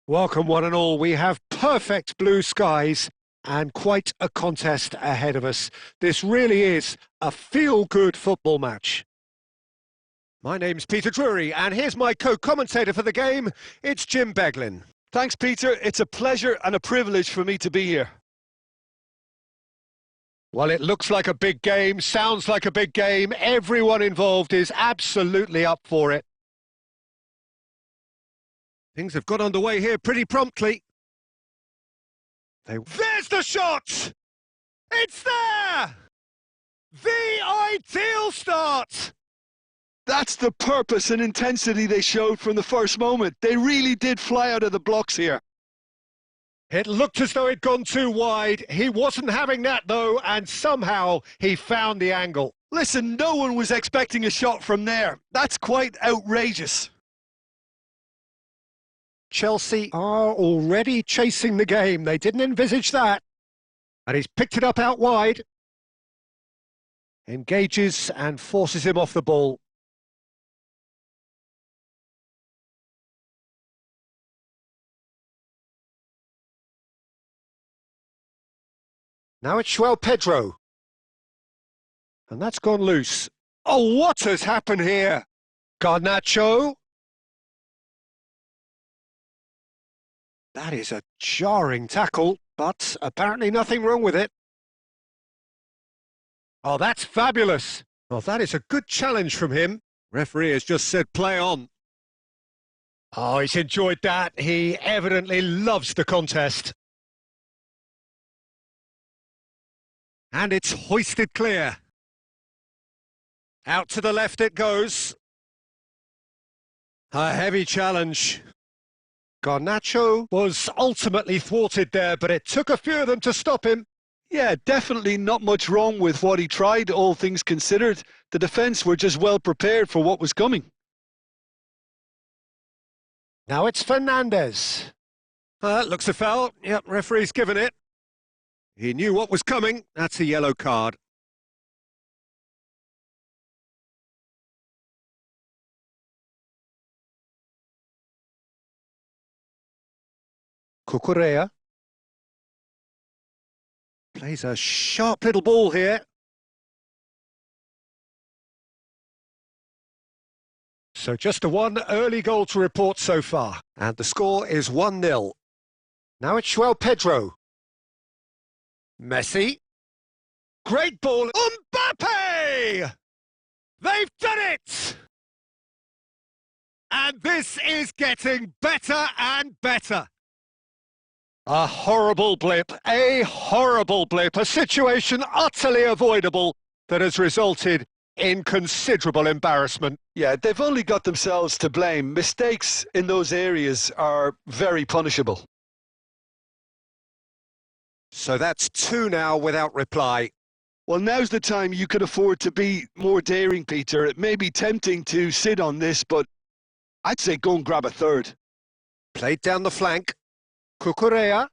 Welcome one and all. We have perfect blue skies and quite a contest ahead of us. This really is a feel-good football match. My name's Peter Drury, and here's my co-commentator for the game. It's Jim Beglin. Thanks, Peter. It's a pleasure and a privilege for me to be here. Well, it looks like a big game, sounds like a big game. Everyone involved is absolutely up for it. Things have got underway here pretty promptly. There's the shot! It's there! The ideal start! That's the purpose and intensity they showed from the first moment. They really did fly out of the blocks here. It looked as though it'd gone too wide. He wasn't having that, though, and somehow he found the angle. Listen, no one was expecting a shot from there. That's quite outrageous. Chelsea are already chasing the game. They didn't envisage that. And he's picked it up out wide. Engages and forces him off the ball. Now it's João Pedro. And that's gone loose. Oh, what has happened here? Garnacho. That is a jarring tackle, but apparently nothing wrong with it. Oh, that's fabulous. Well, that is a good challenge from him. Referee has just said play on. Oh, he's enjoyed that. He evidently loves the contest. And it's hoisted clear. Out to the left it goes. A heavy challenge. Garnacho was ultimately thwarted there, but it took a few of them to stop him. Yeah, definitely not much wrong with what he tried, all things considered. The defence were just well prepared for what was coming. Now it's Fernandez. That looks a foul. Yep, referee's given it. He knew what was coming. That's a yellow card. Cucurella plays a sharp little ball here. So just a one early goal to report so far. And the score is 1-0. Now it's João Pedro. Messi. Great ball. Mbappe! They've done it! And this is getting better and better. A horrible blip, a situation utterly avoidable that has resulted in considerable embarrassment. Yeah, they've only got themselves to blame. Mistakes in those areas are very punishable. So that's 2 now without reply. Well, now's the time you could afford to be more daring, Peter. It may be tempting to sit on this, but I'd say go and grab a third. Played down the flank. Cucurella.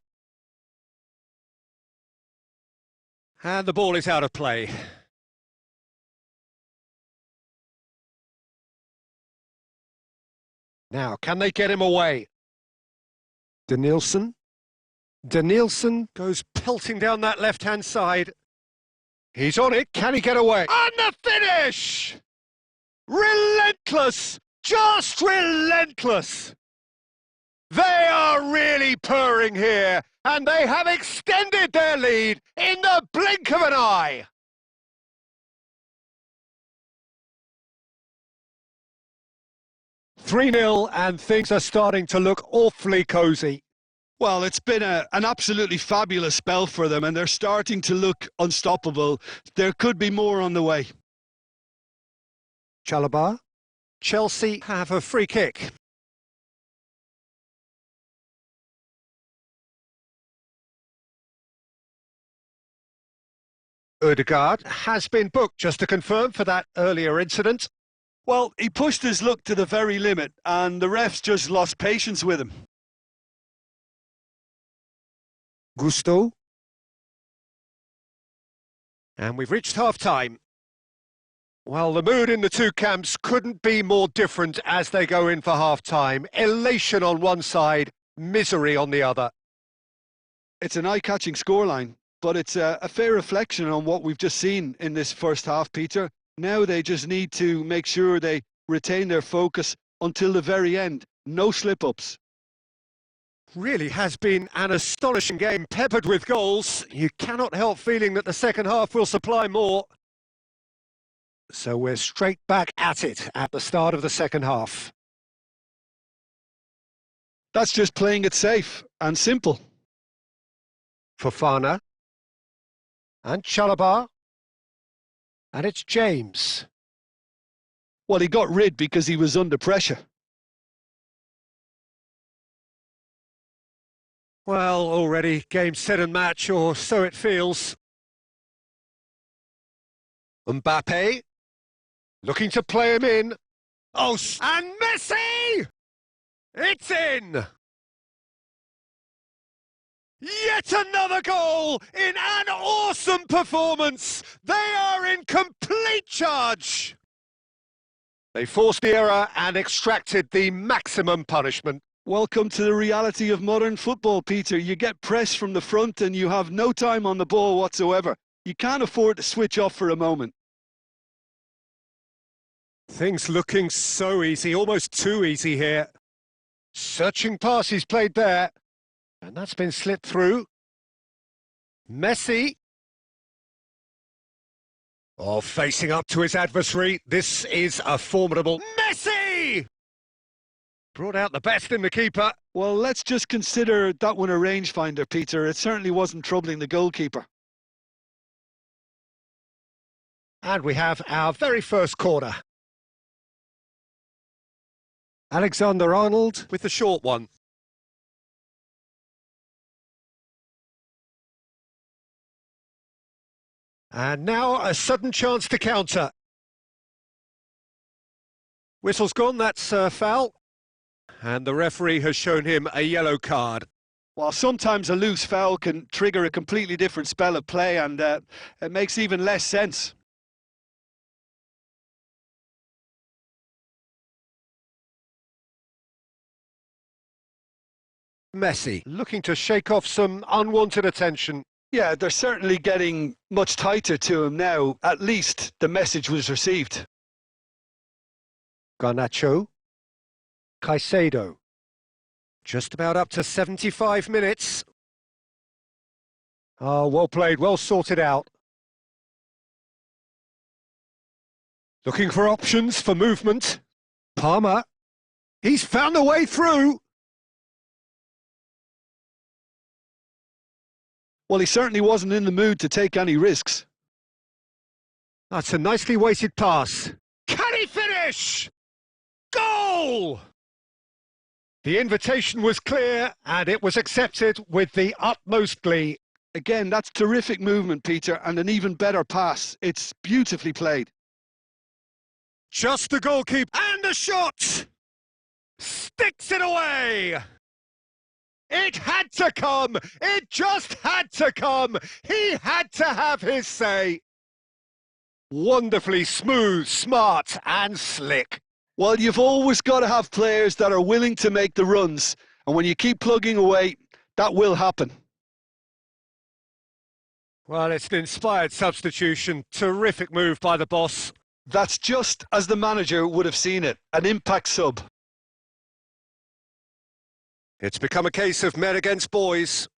And the ball is out of play. Now, can they get him away? Denilson. Denilson goes pelting down that left-hand side. He's on it. Can he get away? And the finish! Relentless! Just relentless! They are really purring here, and they have extended their lead in the blink of an eye. "3-0, and things are starting to look awfully cosy. Well, it's been an absolutely fabulous spell for them, and they're starting to look unstoppable. There could be more on the way. Chalobah. Chelsea have a free kick. Odegaard has been booked, just to confirm, for that earlier incident. Well, he pushed his luck to the very limit, and the refs just lost patience with him. Gusto. And we've reached half-time. Well, the mood in the two camps couldn't be more different as they go in for half-time. Elation on one side, misery on the other. It's an eye-catching scoreline, but it's a fair reflection on what we've just seen in this first half, Peter. Now they just need to make sure they retain their focus until the very end. No slip-ups. Really has been an astonishing game, peppered with goals. You cannot help feeling that the second half will supply more. So we're straight back at it at the start of the second half. That's just playing it safe and simple. Fofana. And Chalobah. And it's James. Well, he got rid because he was under pressure. Well, already game, set and match, or so it feels. Mbappe, looking to play him in. Oh, and Messi! It's in! Yet another goal in an awesome performance! They are in complete charge! They forced the error and extracted the maximum punishment. Welcome to the reality of modern football, Peter. You get press from the front and you have no time on the ball whatsoever. You can't afford to switch off for a moment. Things looking so easy, almost too easy here. Searching passes played there. And that's been slipped through. Messi. Oh, facing up to his adversary. This is a formidable Messi! Brought out the best in the keeper. Well, let's just consider that one a rangefinder, Peter. It certainly wasn't troubling the goalkeeper. And we have our very first corner. Alexander-Arnold with the short one. And now a sudden chance to counter. Whistle's gone, that's a foul. And the referee has shown him a yellow card. Well, sometimes a loose foul can trigger a completely different spell of play, and it makes even less sense. Messi looking to shake off some unwanted attention. Yeah, they're certainly getting much tighter to him now. At least the message was received. Garnacho. Caicedo. Just about up to 75 minutes. Oh, well played, well sorted out. Looking for options for movement. Palmer. He's found a way through. Well, he certainly wasn't in the mood to take any risks. That's a nicely weighted pass. Can he finish? Goal! The invitation was clear and it was accepted with the utmost glee. Again, that's terrific movement, Peter, and an even better pass. It's beautifully played. Just the goalkeeper and a shot! Sticks it away! It had to come! It just had to come! He had to have his say! Wonderfully smooth, smart and slick. Well, you've always got to have players that are willing to make the runs. And when you keep plugging away, that will happen. Well, it's an inspired substitution. Terrific move by the boss. That's just as the manager would have seen it. An impact sub. It's become a case of men against boys.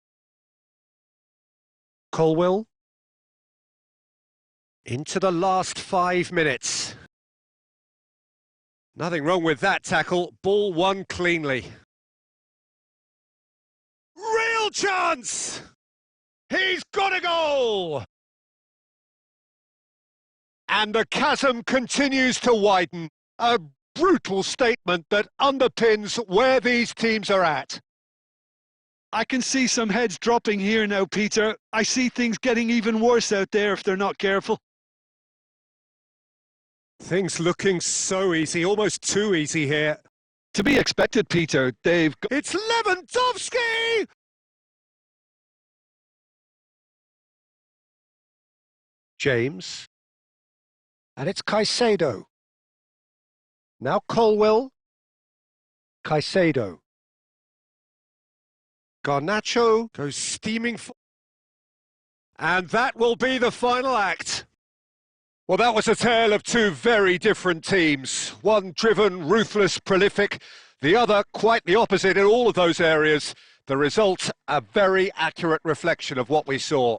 Colwill. Into the last 5 minutes. Nothing wrong with that tackle. Ball won cleanly. Real chance! He's got a goal! And the chasm continues to widen. A brutal statement that underpins where these teams are at. I can see some heads dropping here now, Peter. I see things getting even worse out there if they're not careful. Things looking so easy, almost too easy here. To be expected, Peter. It's Lewandowski! James. And it's Caicedo. Now Colwill. Caicedo. Garnacho goes steaming and that will be the final act. Well, that was a tale of two very different teams. One driven, ruthless, prolific. The other quite the opposite in all of those areas. The result, a very accurate reflection of what we saw.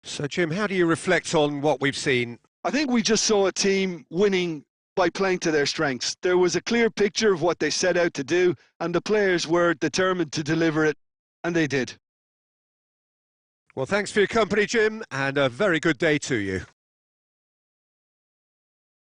So, Jim, how do you reflect on what we've seen? I think we just saw a team winning by playing to their strengths. There was a clear picture of what they set out to do, and the players were determined to deliver it, and they did. Well, thanks for your company, Jim, and a very good day to you.